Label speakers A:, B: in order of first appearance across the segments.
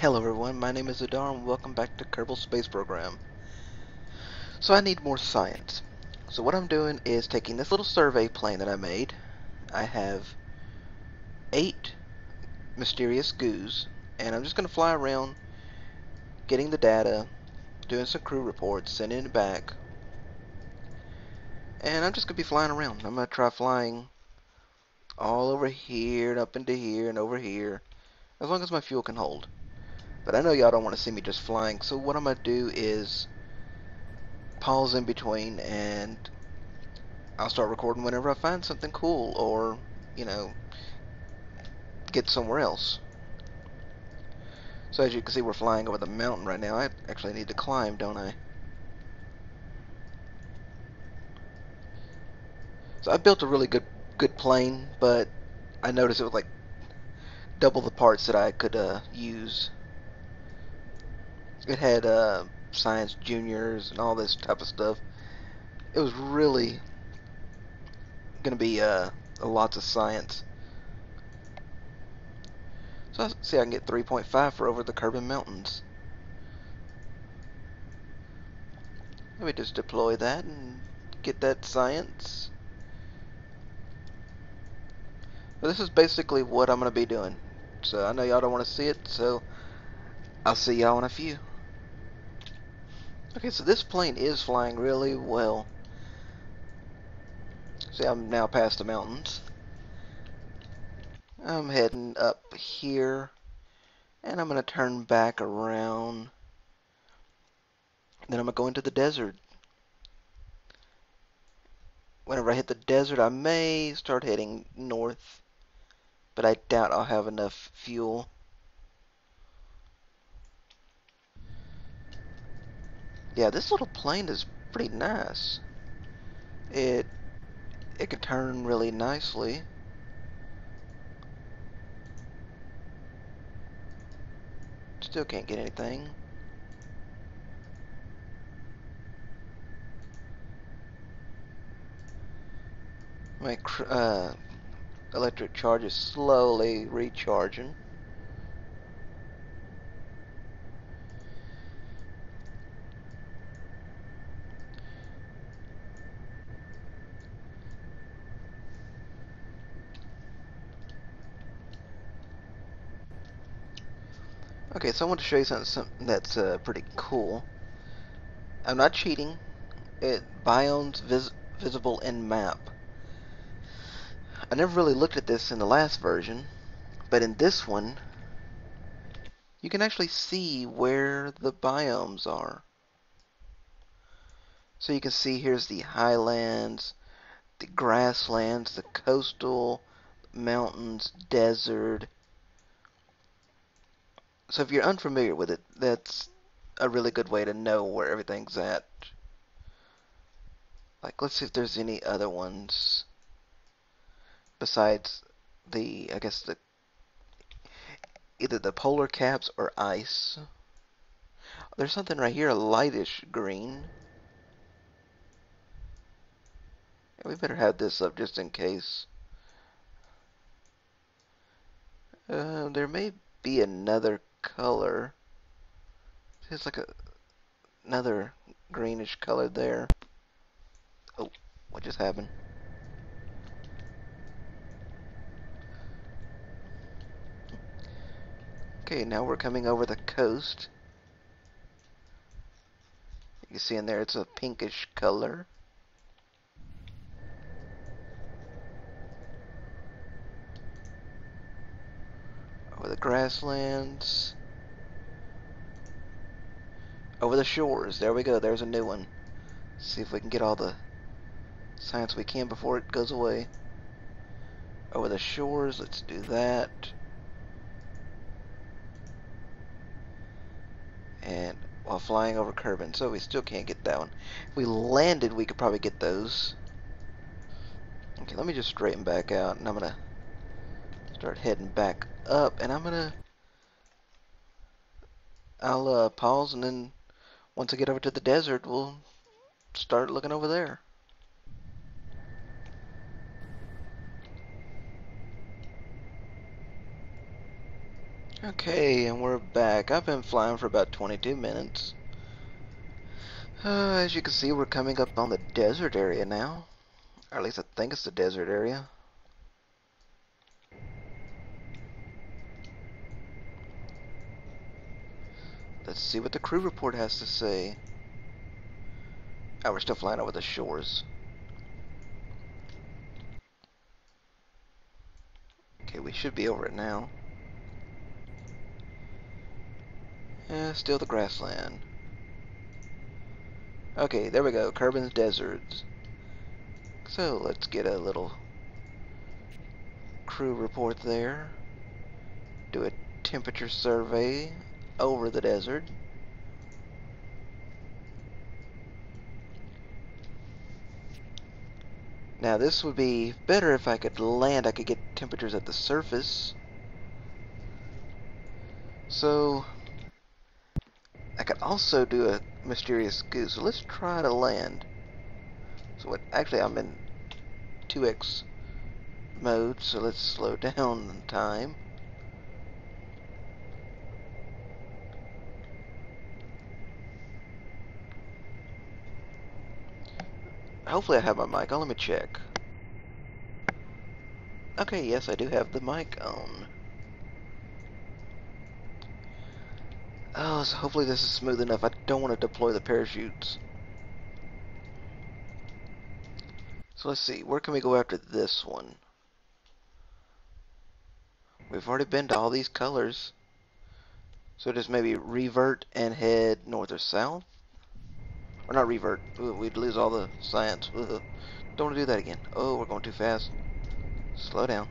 A: Hello everyone, my name is Adar and welcome back to Kerbal Space Program. So I need more science. So what I'm doing is taking this little survey plane that I made. I have 8 mysterious goos, and I'm just going to fly around getting the data, doing some crew reports, sending it back, and I'm just going to be flying around. I'm going to try flying all over here and up into here and over here, as long as my fuel can hold. But I know y'all don't want to see me just flying, so what I'm going to do is pause in between and I'll start recording whenever I find something cool or, you know, get somewhere else. So as you can see, we're flying over the mountain right now. I actually need to climb, don't I? So I built a really good plane, but I noticed it was like double the parts that I could use. It had science juniors and all this type of stuff. It was really going to be lots of science. So I see I can get 3.5 for over the Kerbal Mountains. Let me just deploy that and get that science. But this is basically what I'm going to be doing. So I know y'all don't want to see it, so I'll see y'all in a few. Okay, so this plane is flying really well. See, I'm now past the mountains. I'm heading up here, and I'm going to turn back around. Then I'm going to go into the desert. Whenever I hit the desert, I may start heading north, but I doubt I'll have enough fuel. Yeah, this little plane is pretty nice. It it can turn really nicely. Still can't get anything. My electric charge is slowly recharging. Okay, so I want to show you something that's pretty cool. I'm not cheating. It biomes visible in map. I never really looked at this in the last version, but in this one, you can actually see where the biomes are. So you can see here's the highlands, the grasslands, the coastal, mountains, desert. So if you're unfamiliar with it, that's a really good way to know where everything's at. Like, let's see if there's any other ones besides I guess either the polar caps or ice. There's something right here, a lightish green. We better have this up just in case. There may be another color. It's like another greenish color there. Oh, what just happened? Okay, now we're coming over the coast. You can see in there it's a pinkish color. Over the grasslands. Over the shores. There we go. There's a new one. See if we can get all the science we can before it goes away. Over the shores. Let's do that. And while flying over Kerbin. So we still can't get that one. If we landed, we could probably get those. Okay, let me just straighten back out. And I'm going to start heading back up. And I'll pause, and then once I get over to the desert, we'll start looking over there. Okay, and we're back. I've been flying for about 22 minutes. As you can see, we're coming up on the desert area now. Or at least I think it's the desert area. Let's see what the crew report has to say. Oh, we're still flying over the shores. Okay, we should be over it now. Still the grassland. Okay, there we go. Kerbal Deserts. So let's get a little crew report there. Do a temperature survey over the desert. Now this would be better if I could land. I could get temperatures at the surface. So I could also do a mysterious goose. So let's try to land. So what? Actually, I'm in 2x mode. So let's slow down the time. Hopefully I have my mic on. Let me check. Okay, yes, I do have the mic on. Oh, so hopefully this is smooth enough. I don't want to deploy the parachutes. So let's see. Where can we go after this one? We've already been to all these colors. So just maybe revert and head north or south? Or not revert. We'd lose all the science. Don't want to do that again. Oh, we're going too fast. Slow down.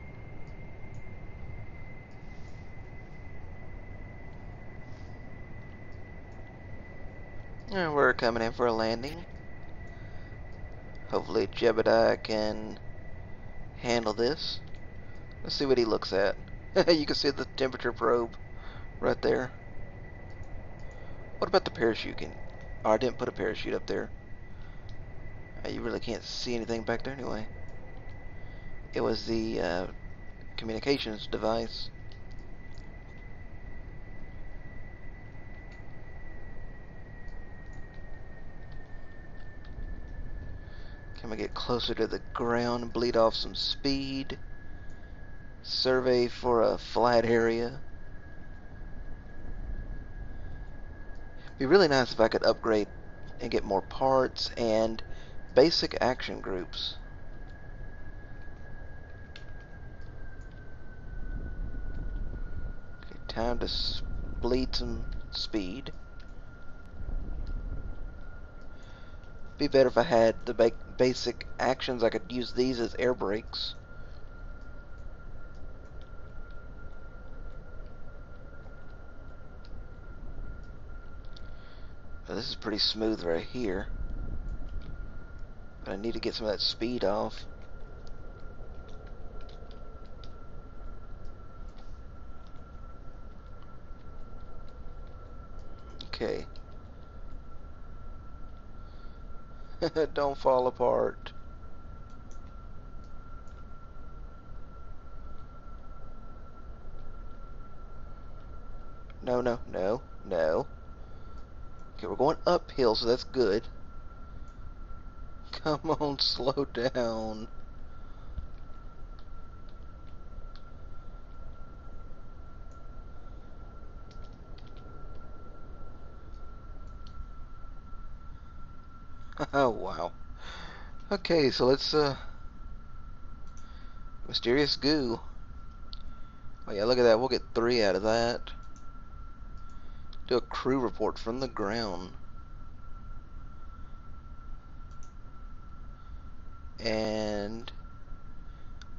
A: We're coming in for a landing. Hopefully Jebediah can handle this. Let's see what he looks at. You can see the temperature probe right there. What about the parachute? Oh, I didn't put a parachute up there. You really can't see anything back there anyway. It was the communications device. Can we get closer to the ground and bleed off some speed? Survey for a flat area. Be really nice if I could upgrade and get more parts and basic action groups. Okay, time to bleed some speed. Be better if I had the basic actions. I could use these as air brakes. Now, this is pretty smooth right here. But I need to get some of that speed off. Okay. Don't fall apart. No, no, no, no. Okay, we're going uphill, so that's good. Come on, slow down. Oh, wow. Okay, so let's, mysterious goo. Oh yeah, look at that. We'll get 3 out of that. Do a crew report from the ground. And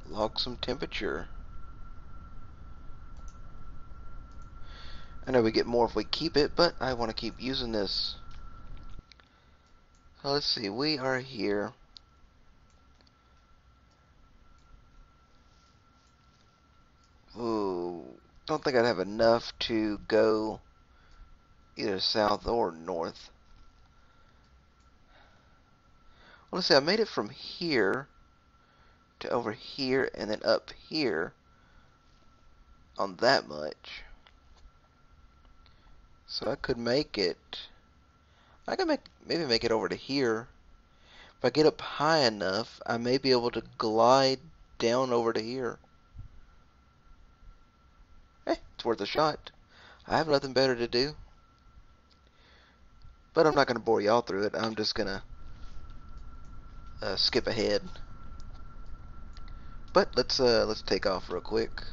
A: log some temperature. I know we get more if we keep it, but I want to keep using this. So let's see, we are here. Ooh, don't think I'd have enough to go either south or north. Well, let's see, I made it from here to over here and then up here on that much. So I could make it. I could maybe make it over to here. If I get up high enough, I may be able to glide down over to here. It's worth a shot. I have nothing better to do. But I'm not going to bore y'all through it. I'm just going to skip ahead. But let's take off real quick.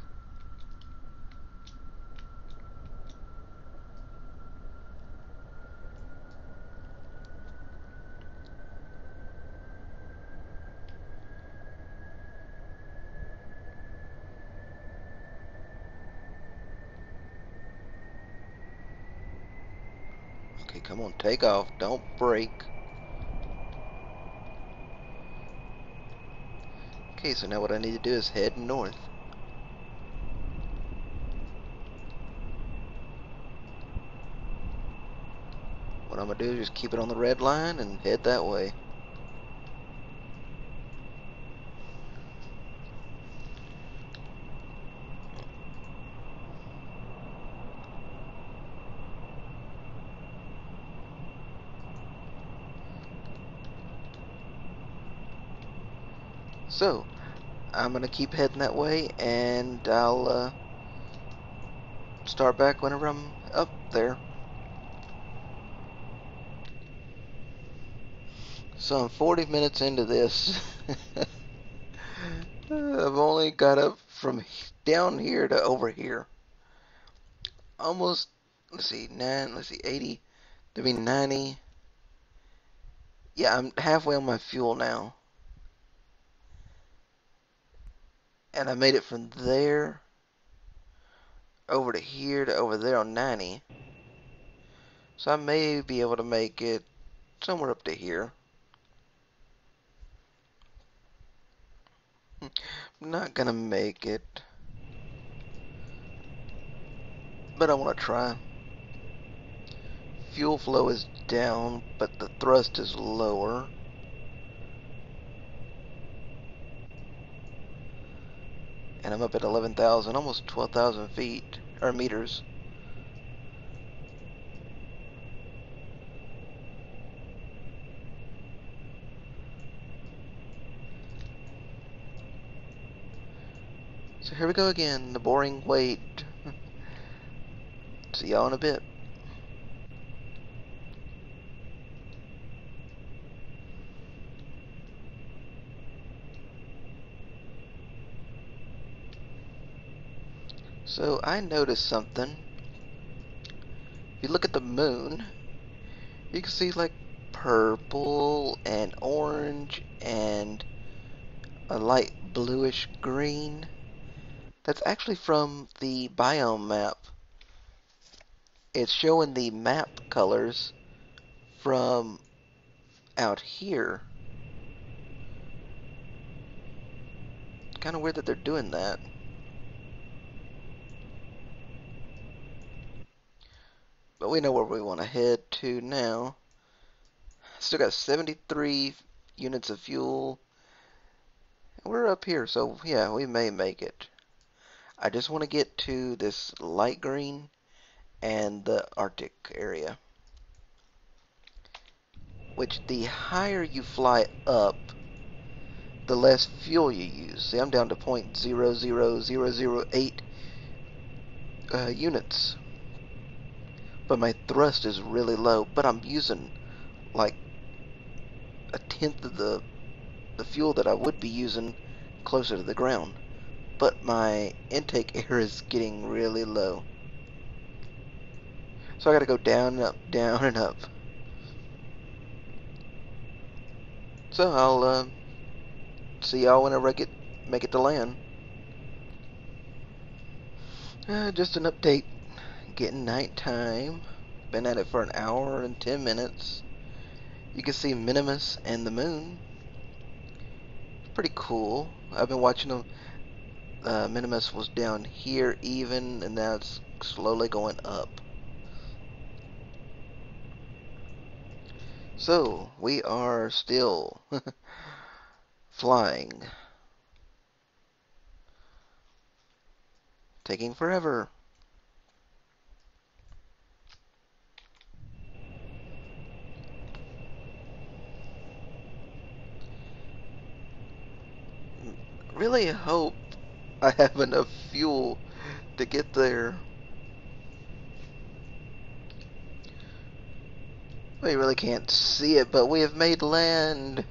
A: Okay, come on, take off. Don't break. Okay, so now what I need to do is head north. What I'm going to do is just keep it on the red line and head that way. So, I'm going to keep heading that way, and I'll start back whenever I'm up there. So I'm 40 minutes into this. I've only got up from down here to over here. Almost, let's see, 80, that'd be 90. Yeah, I'm halfway on my fuel now. And I made it from there over to here to over there on 90. So I may be able to make it somewhere up to here. I'm not gonna make it, but I want to try. Fuel flow is down, but the thrust is lower. And I'm up at 11,000, almost 12,000 feet, or meters. So here we go again, the boring wait. See y'all in a bit. So I noticed something. If you look at the moon, you can see like purple and orange and a light bluish green. That's actually from the biome map. It's showing the map colors from out here. Kind of weird that they're doing that. But we know where we want to head to now. Still got 73 units of fuel. We're up here, so yeah, we may make it. I just want to get to this light green and the Arctic area. Which the higher you fly up, the less fuel you use. See, I'm down to 0.00008 units. But my thrust is really low, but I'm using like a tenth of the fuel that I would be using closer to the ground. But my intake air is getting really low. So I gotta go down and up, down and up. So I'll see y'all whenever I make it to land. Just an update. Getting nighttime. Been at it for an hour and 10 minutes. You can see Minimus and the moon. Pretty cool. I've been watching them. Minimus was down here even, and now it's slowly going up. So, we are still flying. Taking forever. really hope I have enough fuel to get there. We really can't see it, but we have made land.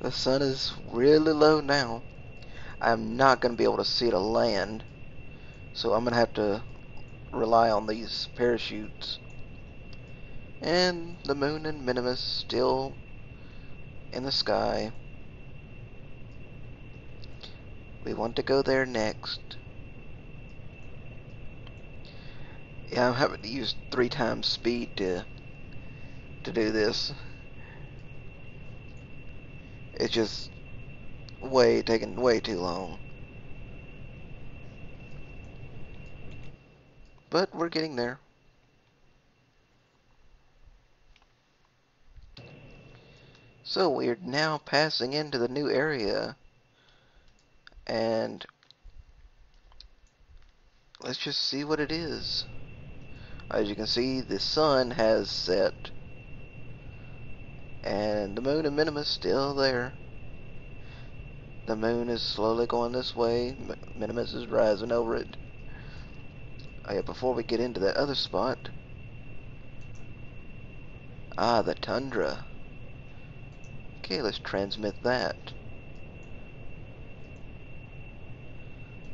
A: The sun is really low now. I'm not going to be able to see to land, so I'm going to have to rely on these parachutes. And the moon and Minimus still in the sky. We want to go there next. Yeah, I'm having to use 3 times speed to do this. It's just taking way too long. But we're getting there. So we're now passing into the new area. And let's just see what it is. As you can see, the sun has set. And the moon and Minimus still there. The moon is slowly going this way. Minimus is rising over it. Oh yeah, before we get into that other spot. Ah, the tundra. Okay, let's transmit that.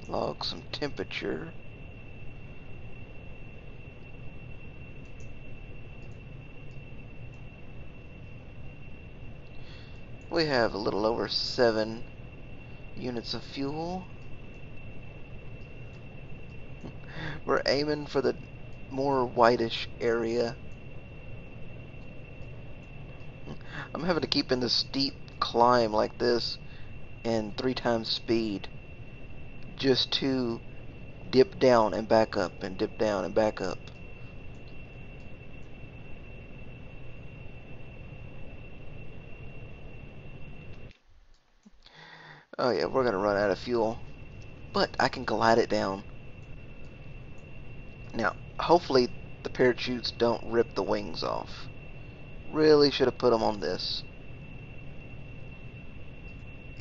A: Log some temperature. We have a little over 7 units of fuel. We're aiming for the more whitish area. I'm having to keep in the steep climb like this in 3 times speed just to dip down and back up and dip down and back up. Oh yeah, we're gonna run out of fuel, but I can glide it down. Now, hopefully the parachutes don't rip the wings off. Really should have put them on this.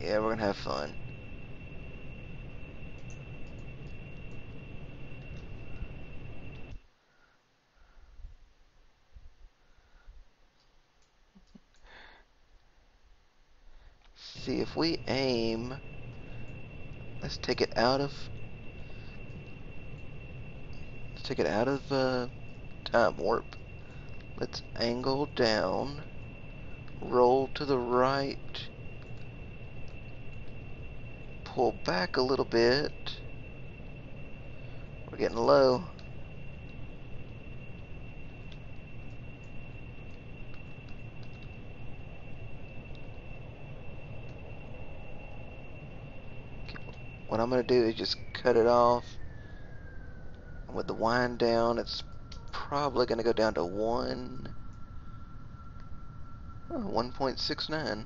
A: Yeah, we're gonna have fun. See if we aim. Let's take it out of. Let's take it out of time warp. Let's angle down. Roll to the right. Pull back a little bit. We're getting low. What I'm going to do is just cut it off. With the wind down, it's probably going to go down to 1.69.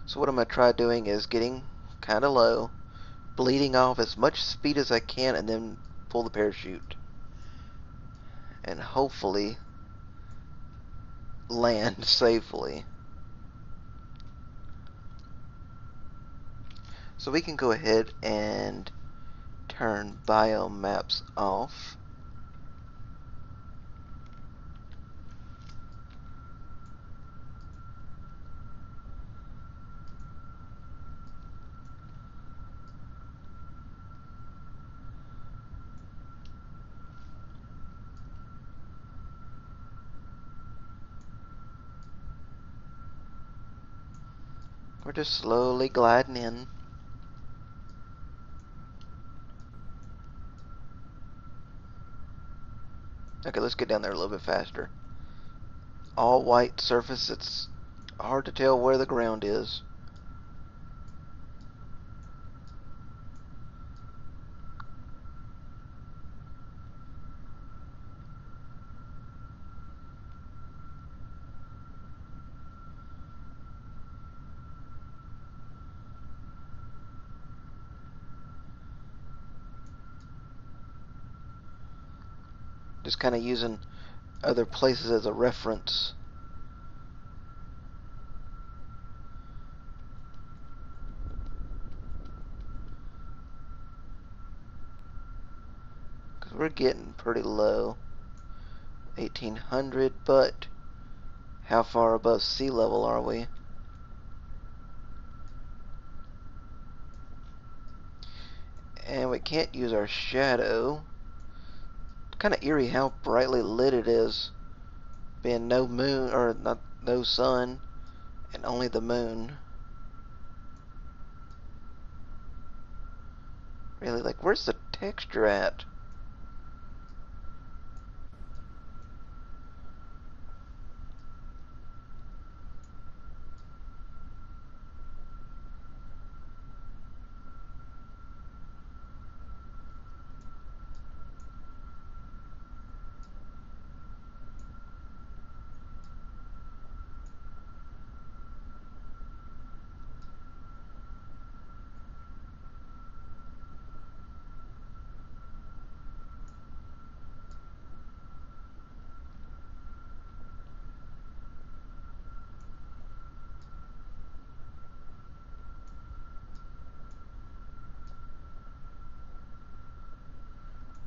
A: So what I'm going to try doing is getting kind of low, bleeding off as much speed as I can, and then pull the parachute. And hopefully land safely. So we can go ahead and turn biome maps off. We're just slowly gliding in. Okay, let's get down there a little bit faster. All white surface, it's hard to tell where the ground is. Just kind of using other places as a reference. Because we're getting pretty low. 1800, but how far above sea level are we? And we can't use our shadow. It's kind of eerie how brightly lit it is. Being no moon, or not, no sun, and only the moon. Really, like, where's the texture at?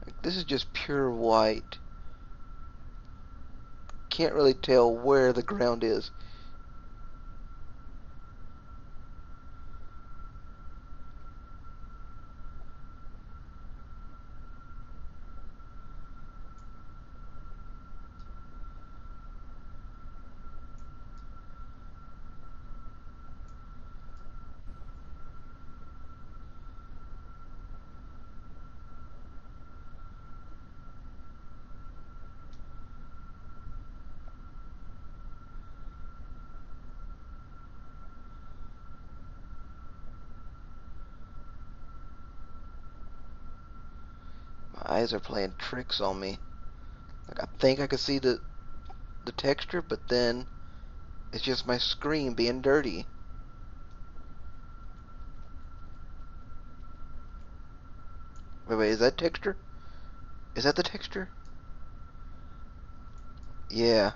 A: Like, this is just pure white. Can't really tell where the ground is. My eyes are playing tricks on me. Like, I think I can see the texture, but then it's just my screen being dirty. Wait, is that texture? Is that the texture? Yeah.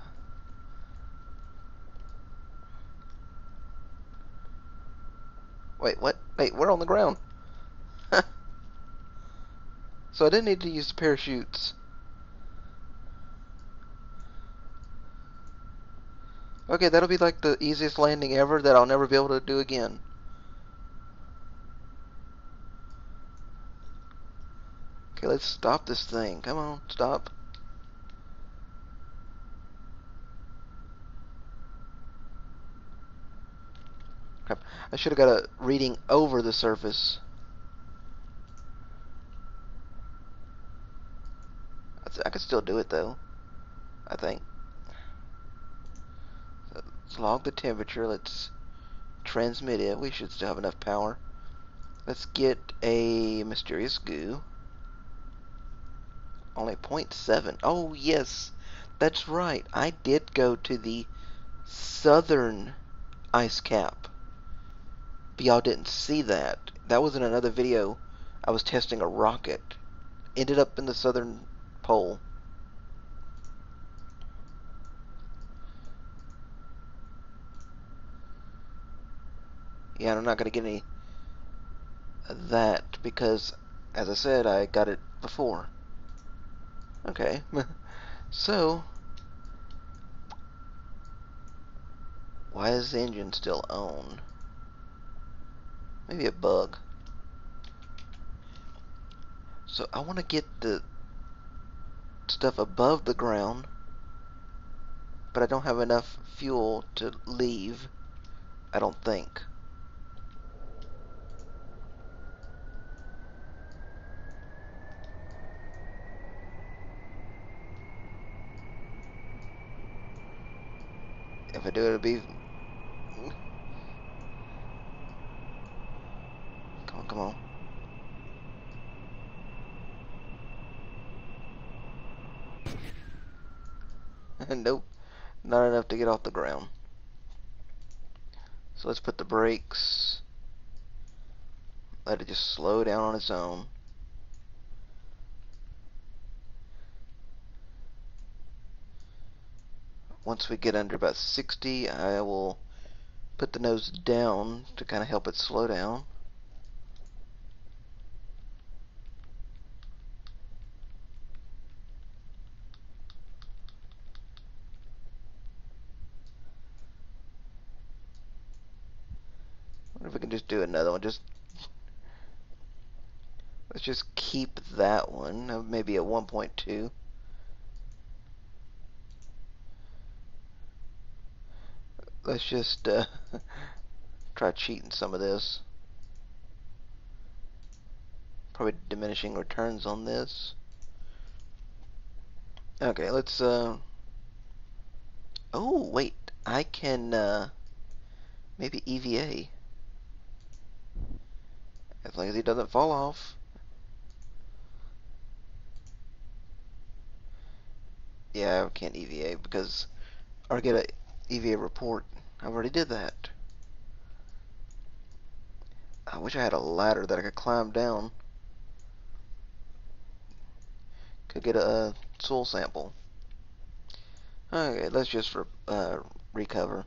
A: Wait, what? Wait, we're on the ground. So I didn't need to use the parachutes. Okay, that'll be like the easiest landing ever that I'll never be able to do again. Okay, let's stop this thing. Come on, stop. Crap. I should have got a reading over the surface. I could still do it though, I think. So let's log the temperature. Let's transmit it. We should still have enough power. Let's get a mysterious goo. Only 0.7. Oh, yes. That's right. I did go to the southern ice cap. But y'all didn't see that. That was in another video. I was testing a rocket. Ended up in the southern pole. Yeah, I'm not going to get any of that because, as I said, I got it before. Okay. So, why is the engine still on? Maybe a bug. So I want to get the stuff above the ground, but I don't have enough fuel to leave, I don't think. If I do, it'll be... Come on, come on. Nope, not enough to get off the ground. So let's put the brakes. Let it just slow down on its own. once we get under about 60, I will put the nose down to kind of help it slow down. I wonder if we can just do another one. Let's just keep that one, maybe at 1.2. Let's just try cheating some of this. Probably diminishing returns on this. Okay, let's oh wait, I can maybe EVA as long as he doesn't fall off. Yeah, I can't EVA because or get a EVA report. I already did that. I wish I had a ladder that I could climb down. Could get a soil sample. Okay, let's just recover.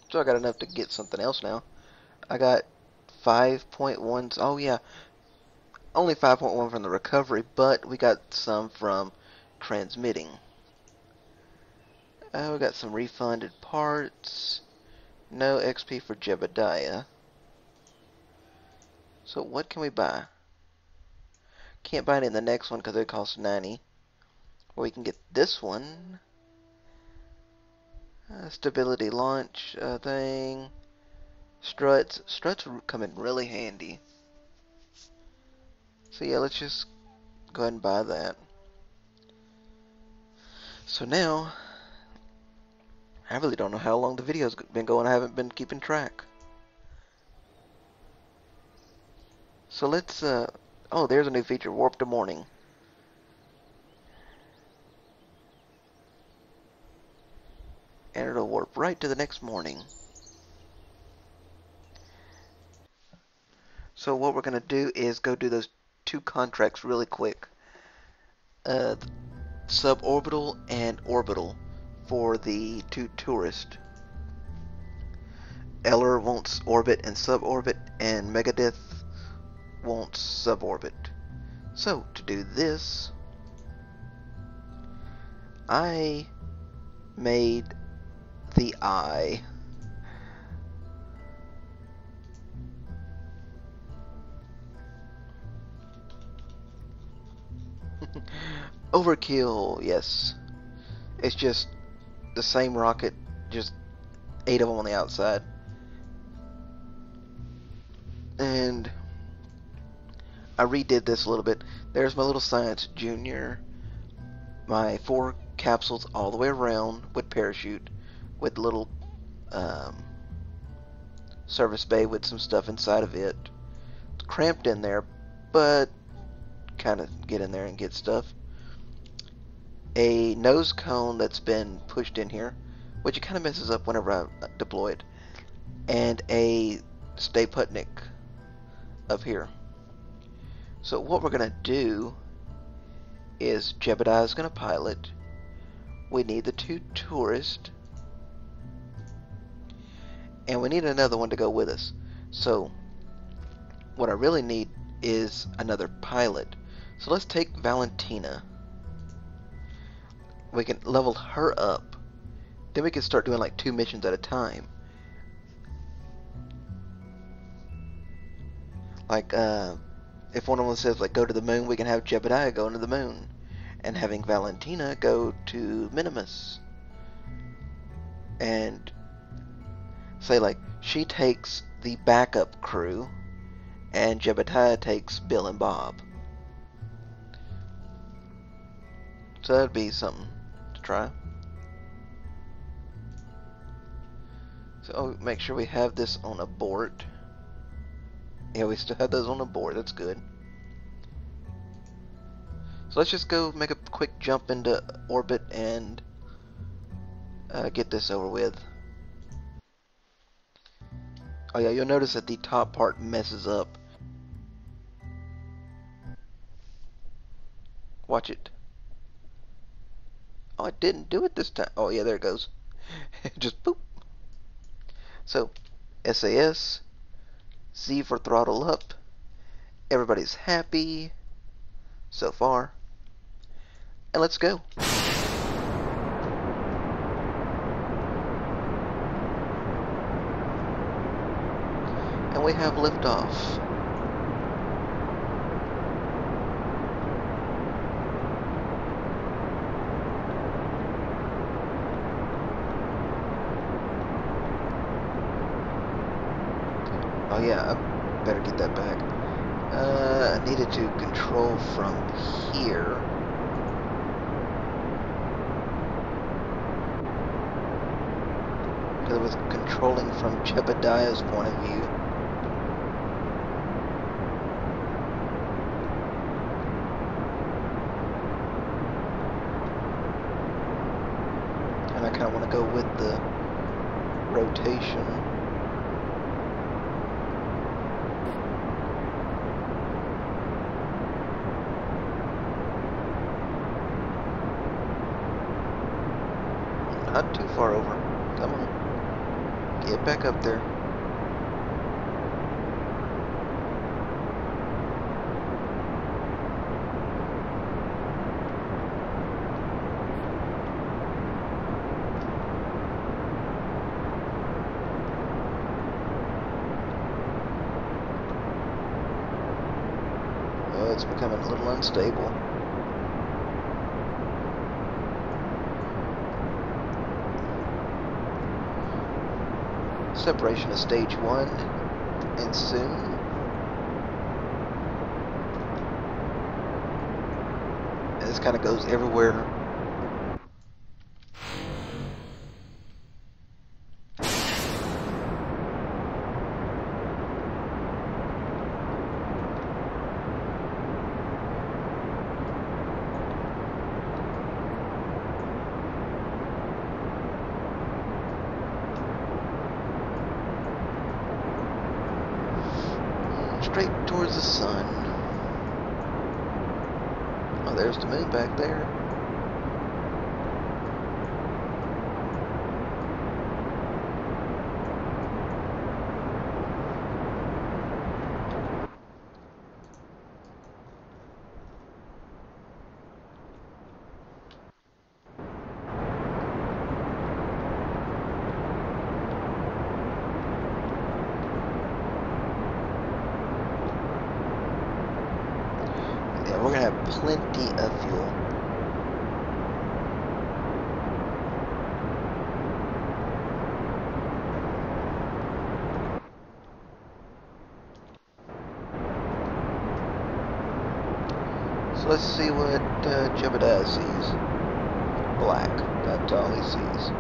A: So I got enough to get something else now. I got 5.1. Oh yeah, only 5.1 from the recovery, but we got some from transmitting. We got some refunded parts. No XP for Jebediah. So what can we buy? Can't buy it in the next one because it costs 90. Or we can get this one. Stability launch thing. Struts. Struts come in really handy. So yeah, let's just go ahead and buy that. So now, I really don't know how long the video's been going. I haven't been keeping track. So let's, oh, there's a new feature, Warp to Morning. And it'll warp right to the next morning. So what we're going to do is go do those 2 contracts really quick. Suborbital and orbital for the 2 tourists. Eller wants orbit and suborbit, and Megadeth wants suborbit. So to do this, I made the eye. Overkill, yes. It's just the same rocket, just 8 of them on the outside. And I redid this a little bit. There's my little Science Junior. My 4 capsules all the way around with parachute, with little service bay with some stuff inside of it. It's cramped in there, but kind of get in there and get stuff. A nose cone that's been pushed in here, which it kind of messes up whenever I deploy it, and a Stay Putnik up here. So what we're going to do is Jebediah is going to pilot. We need the 2 tourists, and we need another one to go with us. So what I really need is another pilot. So let's take Valentina. We can level her up. Then we can start doing like 2 missions at a time. Like, if one of them says, like, go to the moon, we can have Jebediah go into the moon. And having Valentina go to Minimus. And say, like, she takes the backup crew, and Jebediah takes Bill and Bob. So that'd be something to try. So make sure we have this on abort. Yeah, we still have those on abort. That's good. So let's just go make a quick jump into orbit and get this over with. Oh yeah, you'll notice that the top part messes up. Watch it. Oh, it didn't do it this time. Oh yeah, there it goes. Just boop. So, SAS, Z for throttle up. Everybody's happy so far. And let's go. And we have liftoff. Oh yeah, I better get that back. I needed to control from here. Because it was controlling from Jebediah's point of view. And I kind of want to go with the rotation. Not too far over. Come on. Get back up there. Oh, it's becoming a little unstable. Separation of stage 1 and soon. And this kind of goes everywhere. Straight towards the sun. Oh, there's the moon back there. Yeah, we're gonna have plenty of fuel. So let's see what Jebediah sees. Black. That's all he sees.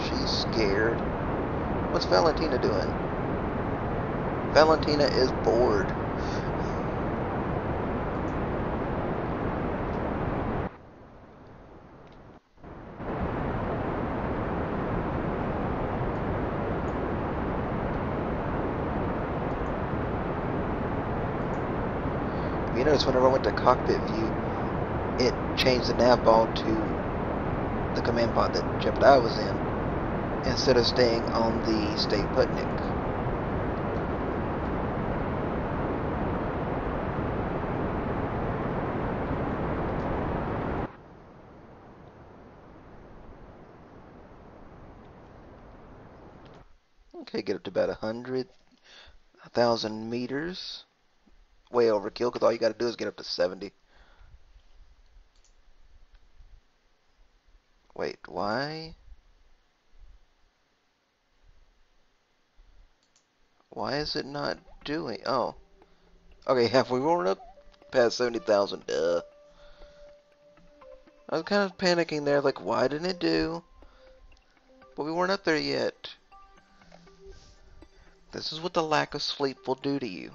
A: She's scared. What's Valentina doing? Valentina is bored. You notice whenever I went to cockpit view, it changed the nav ball to the command pod that Jebediah was in, instead of staying on the Stay Putnik. Okay, get up to about 1,000 meters. Way overkill, because all you got to do is get up to 70. Wait, why? Why is it not doing? Oh. Okay, have we rolled up past 70,000? Duh. I was kind of panicking there, like, why didn't it do? But we weren't up there yet. This is what the lack of sleep will do to you.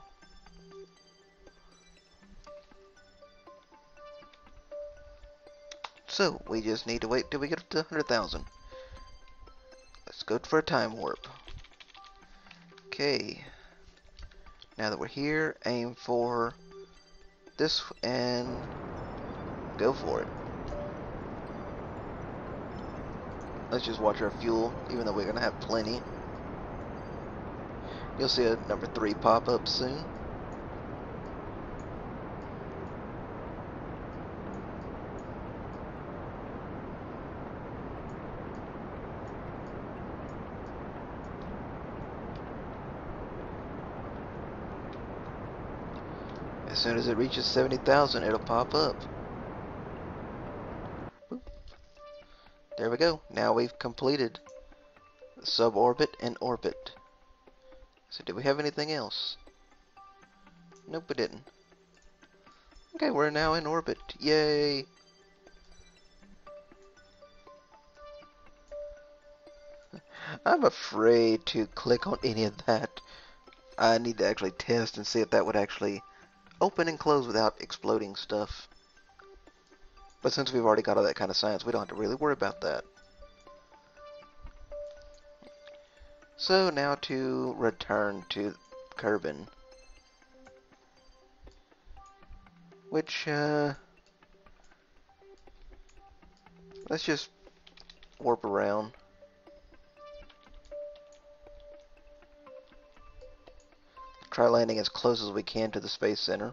A: So, we just need to wait till we get up to 100,000. Let's go for a time warp. Okay. Now that we're here, aim for this and go for it. Let's just watch our fuel, even though we're going to have plenty. You'll see a number 3 pop up soon. As soon as it reaches 70,000, it'll pop up. Boop. There we go. Now we've completed suborbit and orbit. So did we have anything else? Nope, we didn't. Okay, we're now in orbit. Yay! I'm afraid to click on any of that. I need to actually test and see if that would actually open and close without exploding stuff. But since we've already got all that kind of science, we don't have to really worry about that. So now to return to Kerbal. Which, let's just warp around. Try landing as close as we can to the Space Center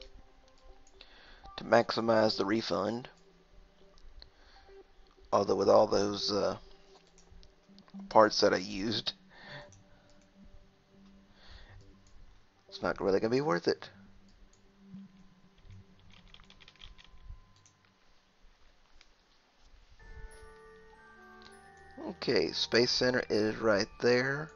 A: to maximize the refund. Although with all those parts that I used, it's not really going to be worth it. Okay, Space Center is right there.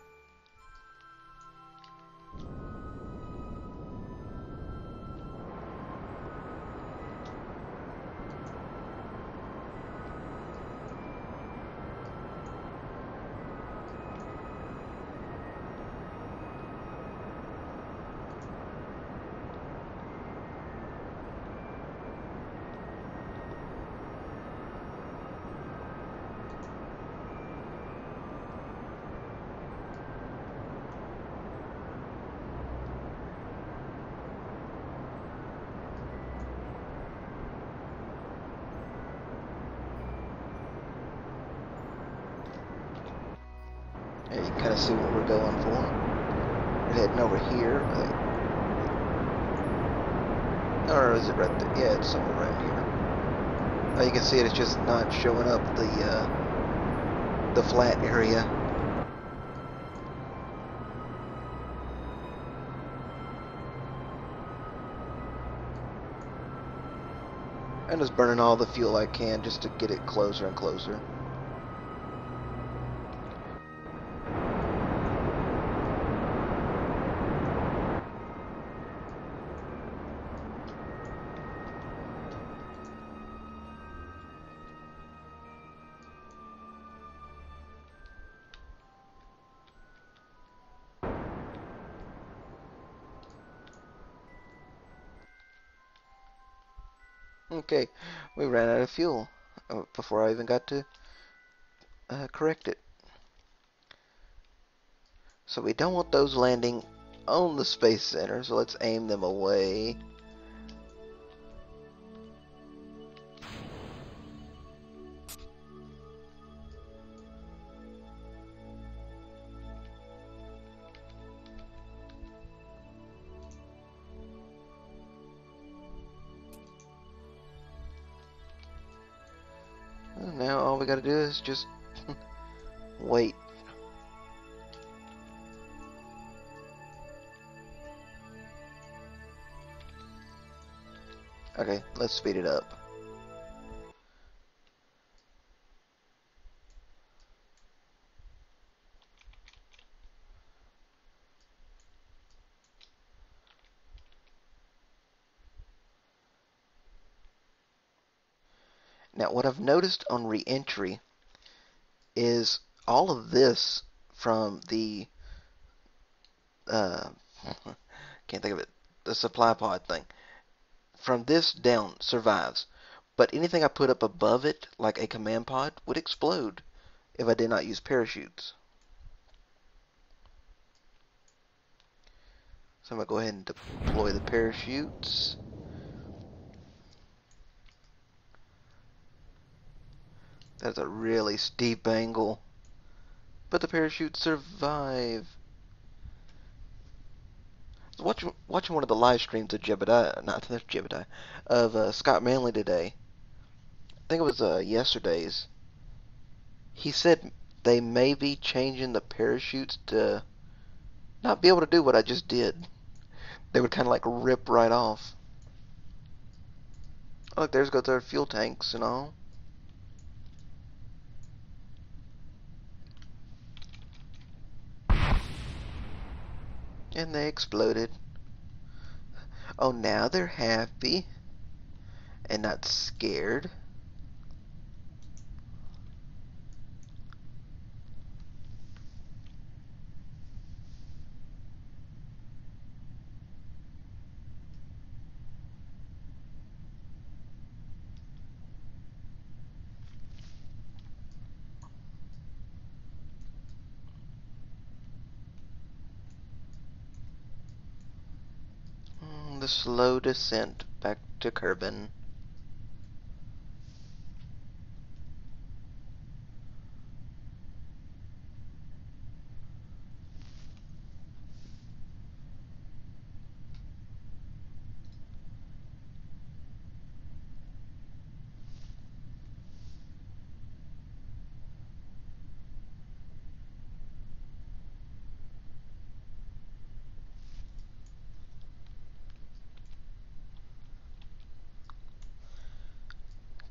A: And you can kind of see what we're going for. We're heading over here. Or is it right there? Yeah, it's somewhere around here. Oh, you can see it, it's just not showing up the flat area. I'm just burning all the fuel I can just to get it closer and closer. Okay, we ran out of fuel before I even got to correct it. So we don't want those landing on the Space Center, so let's aim them away. And now all we gotta do is just wait. Okay, let's speed it up. Now what I've noticed on re-entry is all of this from the uh, can't think of it, the supply pod thing. From this down survives, but anything I put up above it, like a command pod, would explode if I did not use parachutes. So I'm going to go ahead and deploy the parachutes. That's a really steep angle, but the parachutes survive. Watching one of the live streams of Jebediah, not Jebediah, of Scott Manley today. I think it was yesterday's. He said they may be changing the parachutes to not be able to do what I just did. They would kind of like rip right off. Oh, look, there's goes our fuel tanks and all. And they exploded. Oh, now they're happy and not scared. The slow descent back to Kerbin.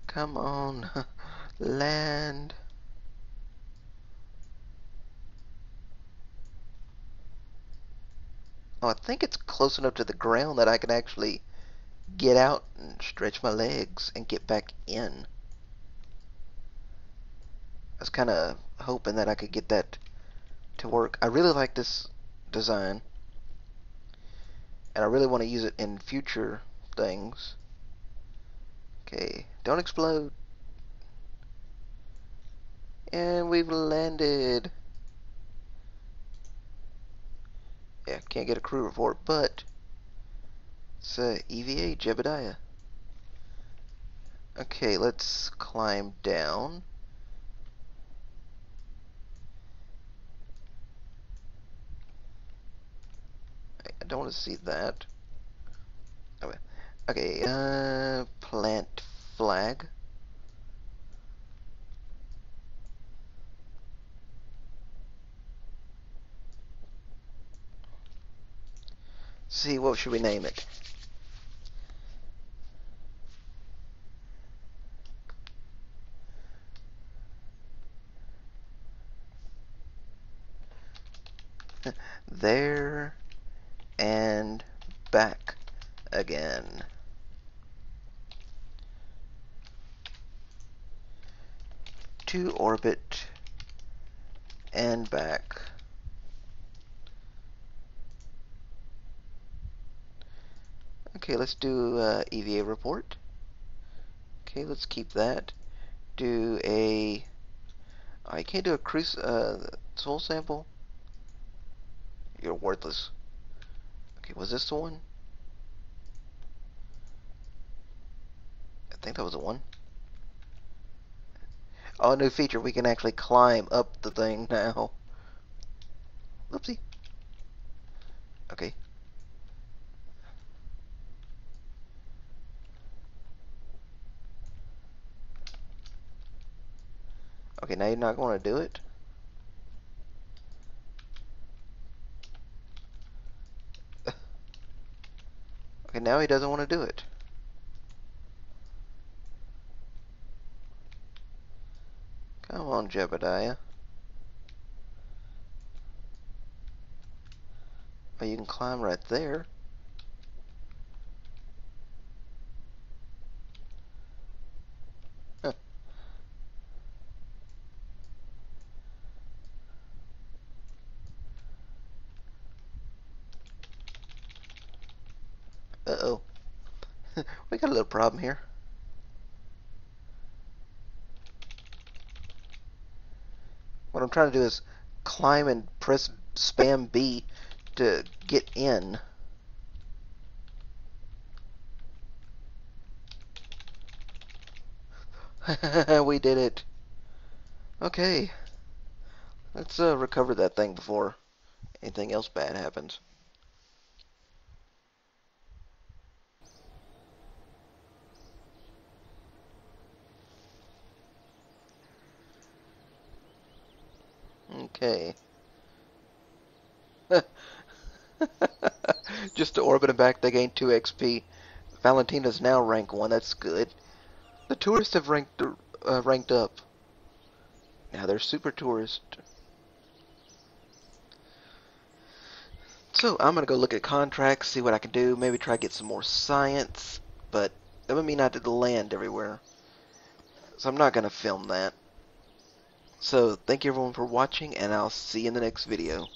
A: Come on, land. Oh, I think it's close enough to the ground that I can actually get out and stretch my legs and get back in. I was kind of hoping that I could get that to work. I really like this design, and I really want to use it in future things. Okay, don't explode. And we've landed. Yeah, can't get a crew report, but it's EVA Jebediah. Okay, let's climb down. I don't want to see that. Okay, plant flag. See, what should we name it? There and back again. To orbit and back. Okay, let's do EVA report. Okay, let's keep that. Do a... I can't do a cruise soul sample. You're worthless. Okay, was this the one? I think that was the one. Oh, new feature. We can actually climb up the thing now. Oopsie. Okay. Okay, now you're not going to do it? Okay, now he doesn't want to do it. Come on, Jebediah. Oh, you can climb right there. Huh. Uh-oh. We got a little problem here. What I'm trying to do is climb and press spam B to get in. We did it. Okay. Let's recover that thing before anything else bad happens. Okay. Just to orbit them back, they gain 2 XP. Valentina's now rank 1. That's good. The tourists have ranked up. Now they're super tourist. So I'm gonna go look at contracts, see what I can do. Maybe try to get some more science. But that would mean I had to land everywhere. So I'm not gonna film that. So thank you everyone for watching, and I'll see you in the next video.